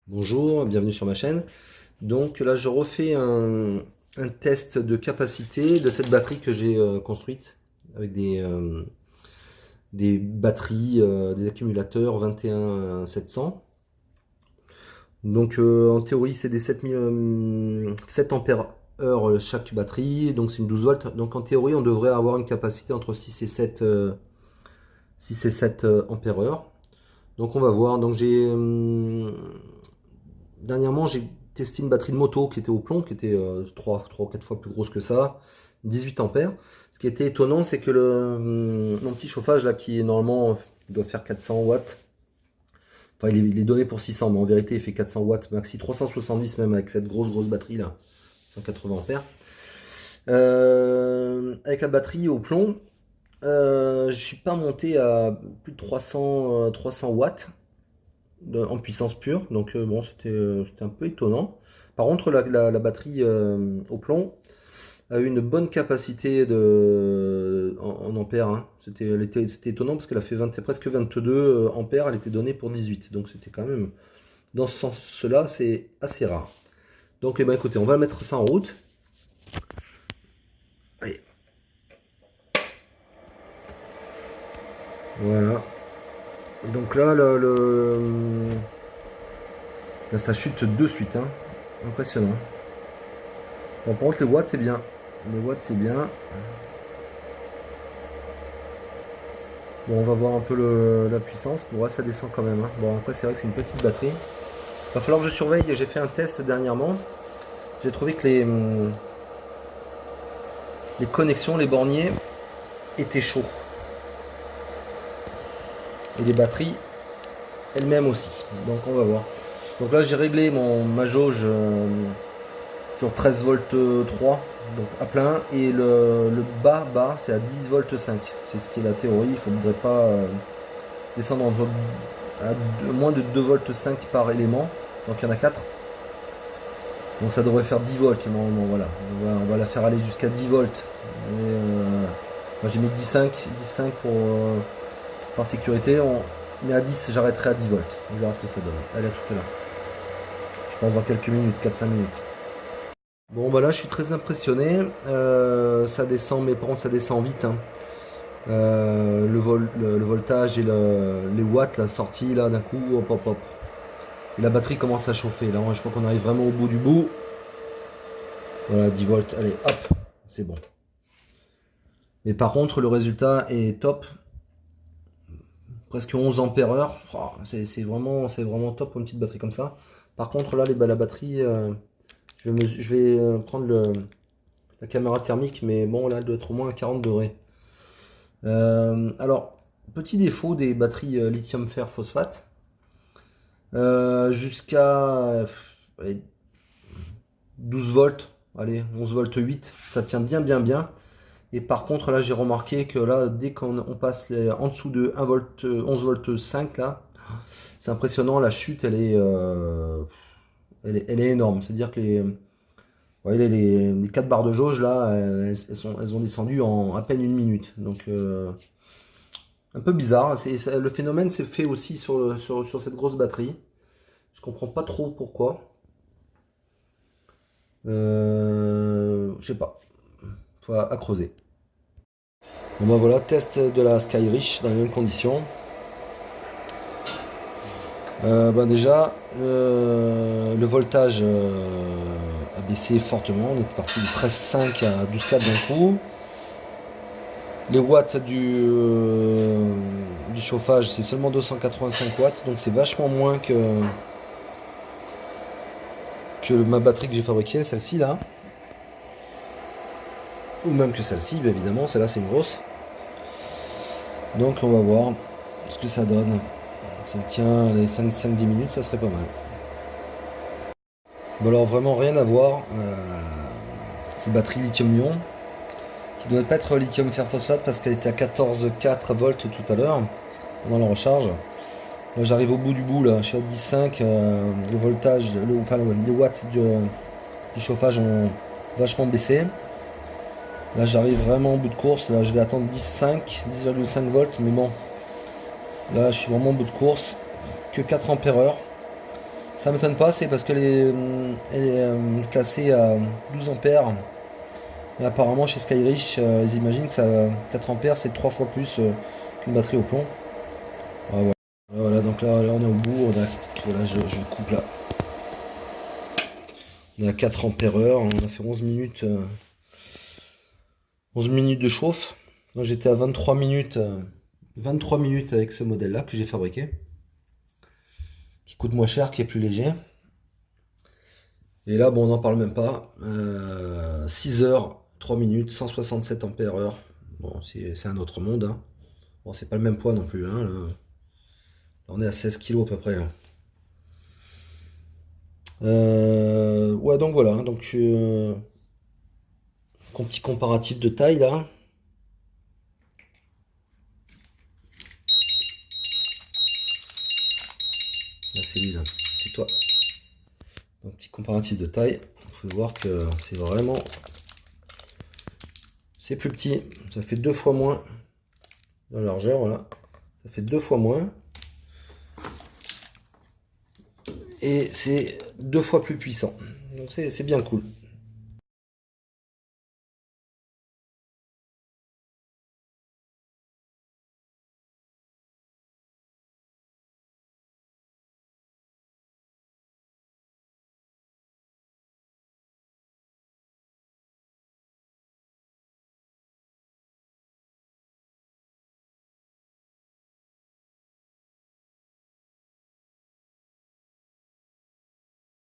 Bonjour, bienvenue sur ma chaîne. Donc là, je refais un test de capacité de cette batterie que j'ai construite avec des batteries, des accumulateurs 21700. Donc en théorie, c'est des 7 ampères heure chaque batterie, donc c'est une 12 volts. Donc en théorie, on devrait avoir une capacité entre 6 et 7, 6 et 7 ampères heure. Donc on va voir. Donc dernièrement, j'ai testé une batterie de moto qui était au plomb, qui était 3 ou 4 fois plus grosse que ça, 18 ampères. Ce qui était étonnant, c'est que mon petit chauffage là, qui est normalement doit faire 400 watts, enfin il est donné pour 600, mais en vérité il fait 400 watts maxi, 370 même avec cette grosse batterie là, 180 ampères. Avec la batterie au plomb, je suis pas monté à plus de 300 watts en puissance pure, donc bon, c'était un peu étonnant. Par contre, la batterie au plomb a eu une bonne capacité en ampères, hein. C'était étonnant parce qu'elle a fait presque 22 ampères, elle était donnée pour 18, donc c'était quand même, dans ce sens-là, c'est assez rare. Donc, eh ben, écoutez, on va mettre ça en route. Allez. Voilà. Donc là, là, ça chute de suite, hein. Impressionnant. Bon, par contre, les watts, c'est bien. Les watts, c'est bien. Bon, on va voir un peu la puissance. Ouais, ça descend quand même, hein. Bon, après, c'est vrai que c'est une petite batterie. Va falloir que je surveille. J'ai fait un test dernièrement. J'ai trouvé que les connexions, les borniers étaient chauds. Et les batteries elles-mêmes aussi. Donc, on va voir. Donc là, j'ai réglé ma jauge sur 13 volts 3, donc à plein. Et le bas, c'est à 10 volts 5. C'est ce qui est la théorie. Il ne faudrait pas descendre à moins de 2 volts 5 par élément. Donc il y en a 4. Donc ça devrait faire 10 volts normalement, voilà. On va la faire aller jusqu'à 10 volts. Mais, moi j'ai mis 10,5 pour, par sécurité. Mais à 10, j'arrêterai à 10 volts. On verra ce que ça donne. Allez, à tout à l'heure. Je pense dans quelques minutes, 4-5 minutes. Bon bah là je suis très impressionné. Ça descend, mais par contre ça descend vite, hein. Le voltage et les watts, la sortie là d'un coup, hop hop hop. Et la batterie commence à chauffer. Là je crois qu'on arrive vraiment au bout du bout. Voilà, 10 volts, allez hop, c'est bon. Mais par contre le résultat est top. Presque 11 ampères heure. Oh, c'est vraiment top pour une petite batterie comme ça. Par contre là la batterie, je vais prendre la caméra thermique, mais bon là elle doit être au moins à 40 degrés. Alors, petit défaut des batteries lithium fer phosphate, jusqu'à 12 volts, allez, 11 volts 8, ça tient bien. Et par contre, là, j'ai remarqué que là, dès qu'on passe en dessous de 1 volt, 11 volts 5, là, c'est impressionnant, la chute, elle est énorme. C'est-à-dire que les 4 barres de jauge, là, elles ont descendu en à peine une minute. Donc, un peu bizarre. Le phénomène s'est fait aussi sur cette grosse batterie. Je comprends pas trop pourquoi. Je sais pas. Faut à creuser. Bon bah voilà, test de la Skyreach dans les mêmes conditions. Bah déjà, le voltage a baissé fortement. On est parti de 13,5 à 12,4 d'un coup. Les watts du chauffage, c'est seulement 285 watts, donc c'est vachement moins que ma batterie que j'ai fabriquée, celle-ci là. Ou même que celle-ci, évidemment, celle-là c'est une grosse. Donc on va voir ce que ça donne. Ça tient les 5-10 minutes, ça serait pas mal. Bon alors vraiment rien à voir. C'est batterie lithium-ion, qui doit pas être lithium fer phosphate parce qu'elle était à 14,4 volts tout à l'heure pendant la recharge. Là j'arrive au bout du bout, là, je suis à 10,5. Le voltage, les watts du chauffage ont vachement baissé. Là j'arrive vraiment au bout de course, là je vais attendre 10,5 volts, mais bon, là je suis vraiment au bout de course, que 4 ampères heure. Ça m'étonne pas, c'est parce qu'elle est, elle est classée à 12 ampères. Mais apparemment chez Skyreach, ils imaginent que ça, 4 ampères c'est 3 fois plus qu'une batterie au plomb. Ah, voilà. Voilà, donc là on est au bout, voilà, je coupe là. On est à 4 ampères heure, on a fait 11 minutes, 11 minutes de chauffe. Donc j'étais à 23 minutes avec ce modèle là que j'ai fabriqué. Qui coûte moins cher, qui est plus léger. Et là, bon, on n'en parle même pas. 6 heures, 3 minutes, 167 ampères heure. Bon, c'est un autre monde. Hein. Bon, c'est pas le même poids non plus. Hein, là. On est à 16 kilos à peu près. Là. Ouais, donc voilà. Donc, un petit comparatif de taille là. Là, c'est lui là. C'est toi. Donc, petit comparatif de taille. Vous pouvez voir que c'est vraiment. C'est plus petit. Ça fait 2 fois moins. La largeur, voilà. Ça fait 2 fois moins. Et c'est 2 fois plus puissant. Donc c'est bien cool.